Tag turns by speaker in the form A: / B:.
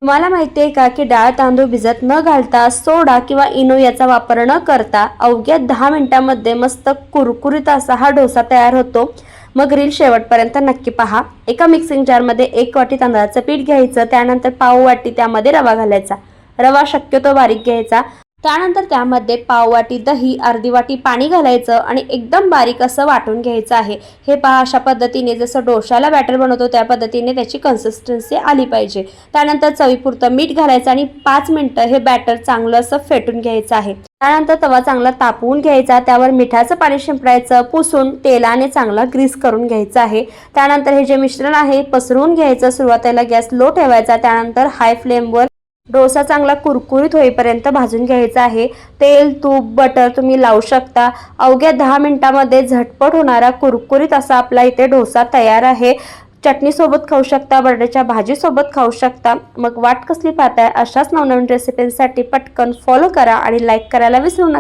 A: तुम्हाला माहिती आहे का की डाळ तांदूळ भिजत न घालता सोडा किंवा इनो याचा वापर न करता अवघ्या 10 मिनिटांमध्ये मस्त कुरकुरीत असा हा डोसा तयार होतो। मग रील शेवटपर्यंत नक्की पहा। एका मिक्सिंग जारमध्ये 1 वाटी तांदळाचं पीठ घ्यायचं, त्यानंतर पाव वाटी त्यामध्ये रवा घालायचा। रवा शक्यतो बारीक घ्यायचा। त्यानंतर त्यामध्ये पाव वाटी दही, अर्धी वाटी पाणी घालायचं आणि एकदम बारीक असं वाटून घ्यायचं आहे। हे पहा, अशा पद्धतीने जसं डोशाला बॅटर बनवतो त्या पद्धतीने त्याची कन्सिस्टन्सी आली पाहिजे। त्यानंतर चवीपुरतं मीठ घालायचं आणि 5 मिनिटं हे बॅटर चांगलं असं फेटून घ्यायचं आहे। त्यानंतर तवा चांगला तापवून घ्यायचा, त्यावर मिठाचं पाणी शिंपडायचं, पुसून तेलाने चांगला ग्रीस करून घ्यायचं आहे। त्यानंतर हे जे मिश्रण आहे पसरवून घ्यायचं। सुरुवातीला गॅस लो ठेवायचा, त्यानंतर हाय फ्लेमवर डोसा चांगला कुरकुरीत होईपर्यंत भाजून घ्यायचा आहे। तेल, तूप, बटर तुम्ही लावू शकता। अवघ्या 10 मिनिटांमध्ये झटपट होणारा कुरकुरीत असा आपला इथे डोसा तयार आहे। चटणी सोबत खाऊ शकता, बटाट्याच्या भाजी सोबत खाऊ शकता। मग वाट कसली पाहताय? अशाच नवनवीन रेसिपींसाठी पटकन फॉलो करा आणि लाईक करायला विसरू नका।